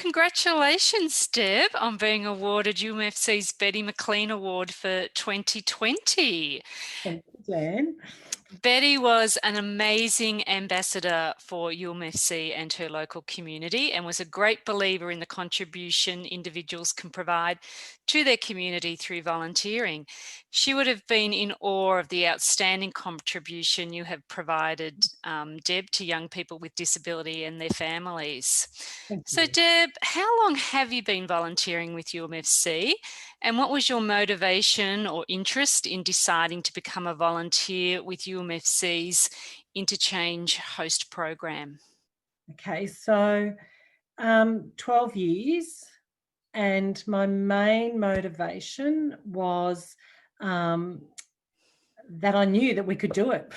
congratulations, Deb, on being awarded UMFC's Betty McLean Award for 2020. Thank you, Jan. Betty was an amazing ambassador for UMFC and her local community and was a great believer in the contribution individuals can provide to their community through volunteering. She would have been in awe of the outstanding contribution you have provided, Deb, to young people with disability and their families. So, Deb, how long have you been volunteering with UMFC? And what was your motivation or interest in deciding to become a volunteer with UMFC's Interchange Host program? Okay, so 12 years, and my main motivation was that I knew that we could do it.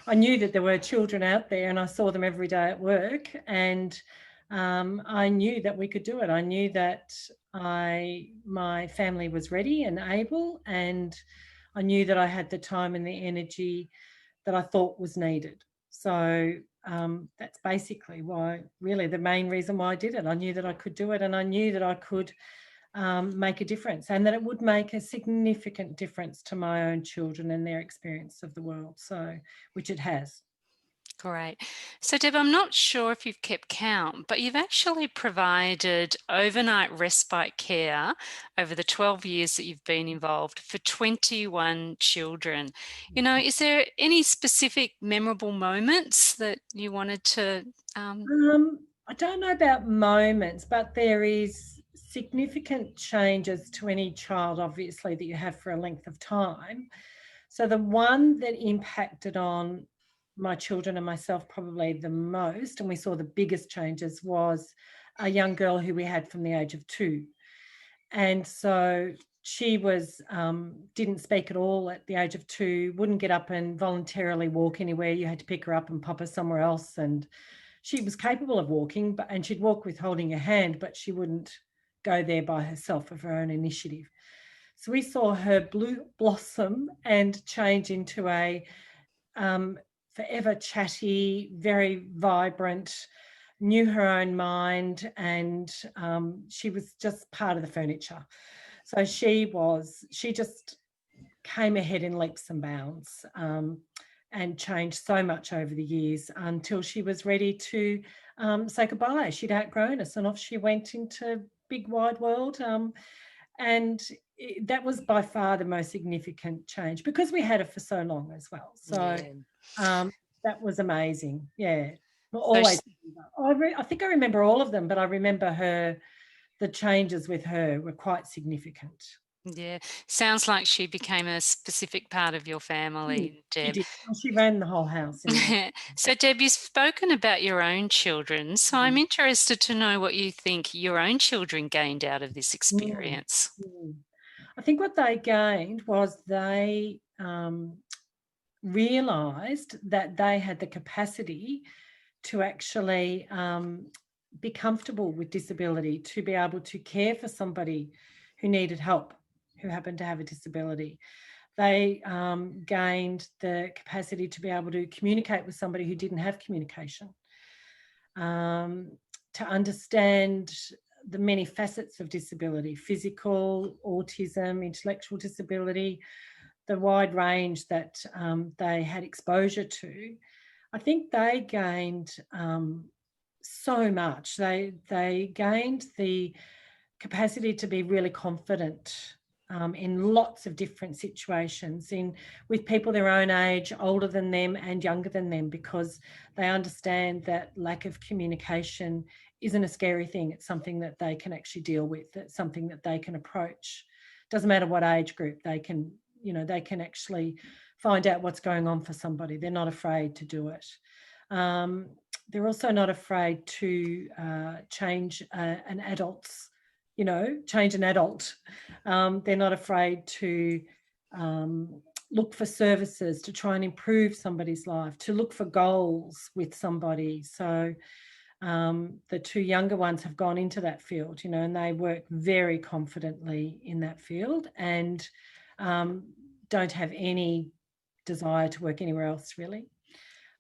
I knew that there were children out there and I saw them every day at work, and I knew that we could do it. I knew that my family was ready and able, and I knew that I had the time and the energy that I thought was needed. So that's basically why, really, the main reason why I did it. I knew that I could do it, and I knew that I could make a difference, and that it would make a significant difference to my own children and their experience of the world, so which it has. Great. So, Deb, I'm not sure if you've kept count, but you've actually provided overnight respite care over the 12 years that you've been involved for 21 children. You know, is there any specific memorable moments that you wanted to? I don't know about moments, but there is significant changes to any child, obviously, that you have for a length of time. So the one that impacted on my children and myself probably the most, and we saw the biggest changes, was a young girl who we had from the age of 2. And so she was didn't speak at all at the age of 2, wouldn't get up and voluntarily walk anywhere. You had to pick her up and pop her somewhere else. And she was capable of walking, and she'd walk with holding her hand, but she wouldn't go there by herself of her own initiative. So we saw her blossom and change into a forever chatty, very vibrant, knew her own mind, and she was just part of the furniture. So she just came ahead in leaps and bounds, and changed so much over the years until she was ready to say goodbye. She'd outgrown us, and off she went into big wide world. And that was by far the most significant change, because we had her for so long as well. So that was amazing. Yeah. Always. I think I remember all of them, but I remember the changes with her were quite significant. Yeah, sounds like she became a specific part of your family, Deb. She did. She ran the whole house. So, Deb, you've spoken about your own children. So I'm interested to know what you think your own children gained out of this experience. I think what they gained was they realised that they had the capacity to actually be comfortable with disability, to be able to care for somebody who needed help, who happened to have a disability. They gained the capacity to be able to communicate with somebody who didn't have communication, to understand the many facets of disability: physical, autism, intellectual disability, the wide range that they had exposure to. I think they gained so much. They gained the capacity to be really confident in lots of different situations, with people their own age, older than them and younger than them, because they understand that lack of communication isn't a scary thing. It's something that they can actually deal with. It's something that they can approach. Doesn't matter what age group. They can actually find out what's going on for somebody. They're not afraid to do it. They're also not afraid to change an adult's, change an adult. They're not afraid to look for services, to try and improve somebody's life, to look for goals with somebody. So the 2 younger ones have gone into that field, and they work very confidently in that field, and don't have any desire to work anywhere else, really.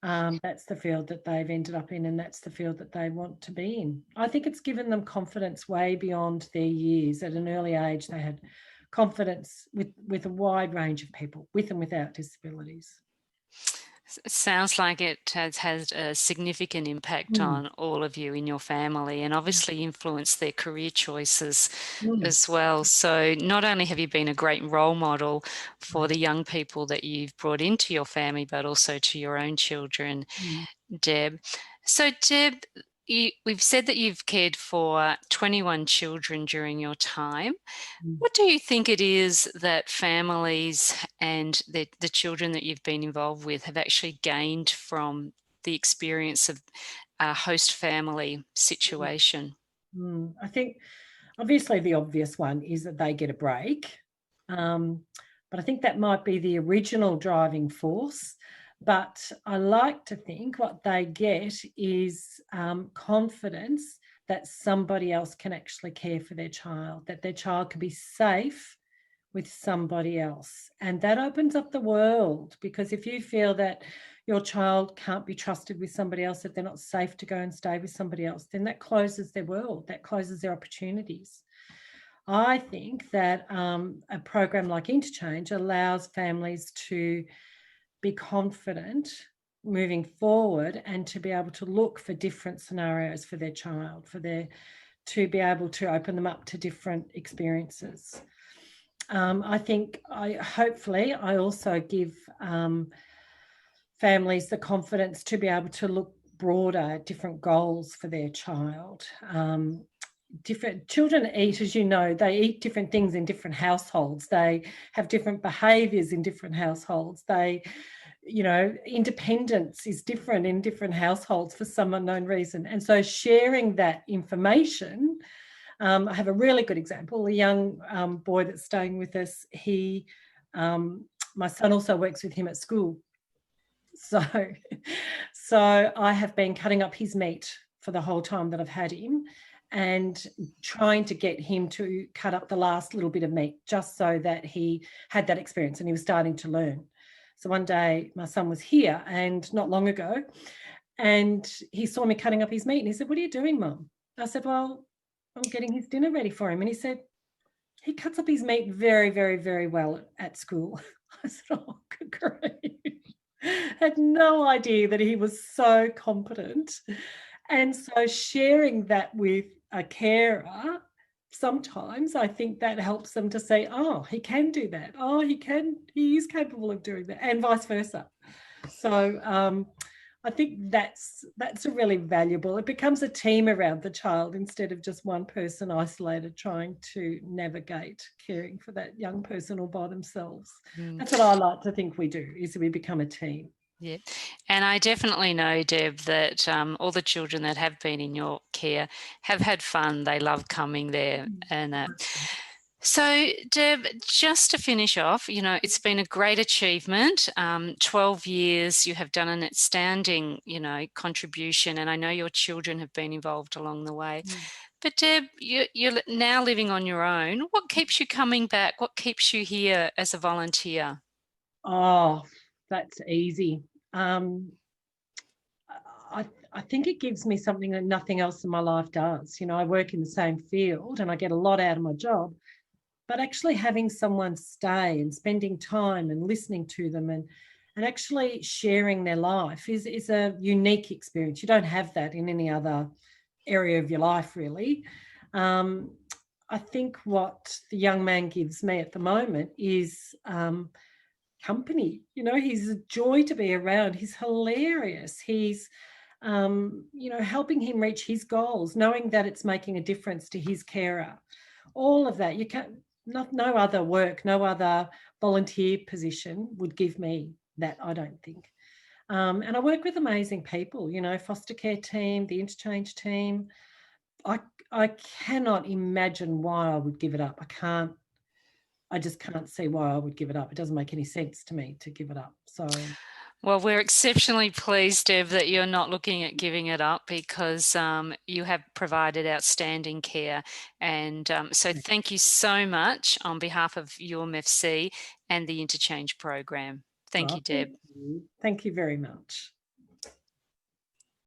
That's the field that they've ended up in, and that's the field that they want to be in. I think it's given them confidence way beyond their years. At an early age, they had confidence with a wide range of people, with and without disabilities. It sounds like it has had a significant impact Mm. on all of you in your family, and obviously influenced their career choices Mm. as well. So not only have you been a great role model for the young people that you've brought into your family, but also to your own children, Mm. Deb. So Deb, we've said that you've cared for 21 children during your time. Mm. What do you think it is that families and the children that you've been involved with have actually gained from the experience of a host family situation? I think obviously the obvious one is that they get a break. But I think that might be the original driving force. But I like to think what they get is confidence that somebody else can actually care for their child, that their child can be safe with somebody else. And that opens up the world, because if you feel that your child can't be trusted with somebody else, that they're not safe to go and stay with somebody else, then that closes their world, that closes their opportunities. I think that a program like Interchange allows families to be confident moving forward and to be able to look for different scenarios for their child, to be able to open them up to different experiences. I think hopefully I also give families the confidence to be able to look broader at different goals for their child. Different children eat, as you know, they eat different things in different households. They have different behaviours in different households. Independence is different in different households for some unknown reason. And so sharing that information, I have a really good example. A young boy that's staying with us, my son also works with him at school. So I have been cutting up his meat for the whole time that I've had him, and trying to get him to cut up the last little bit of meat just so that he had that experience and he was starting to learn. So one day my son was here, and not long ago, and he saw me cutting up his meat and he said, "What are you doing, Mum?" I said, "Well, I'm getting his dinner ready for him." And he said, "He cuts up his meat very, very, very well at school." I said, "Oh, good grief." Had no idea that he was so competent. And so sharing that with a carer, sometimes I think that helps them to say, "Oh, he can do that. Oh, he is capable of doing that," and vice versa. So I think that's a really valuable. It becomes a team around the child instead of just one person isolated trying to navigate caring for that young person all by themselves. That's what I like to think we do, is we become a team. Yeah, and I definitely know, Deb, that all the children that have been in your care have had fun. They love coming there, and so, Deb, just to finish off, it's been a great achievement. 12 years, you have done an outstanding, contribution, and I know your children have been involved along the way. But Deb, you're now living on your own. What keeps you coming back? What keeps you here as a volunteer? Oh, that's easy. I think it gives me something that nothing else in my life does. I work in the same field and I get a lot out of my job, but actually having someone stay and spending time and listening to them and actually sharing their life is a unique experience. You don't have that in any other area of your life, really. I think what the young man gives me at the moment is company. He's a joy to be around. He's hilarious. He's helping him reach his goals, knowing that it's making a difference to his carer. All of that. You can't, no other work, no other volunteer position would give me that, I don't think. And I work with amazing people, foster care team, the interchange team. I cannot imagine why I would give it up. I just can't see why I would give it up. It doesn't make any sense to me to give it up. So, well, we're exceptionally pleased, Deb, that you're not looking at giving it up, because you have provided outstanding care. And so thank you so much on behalf of UMFC and the Interchange program. Thank you, Deb. Thank you very much.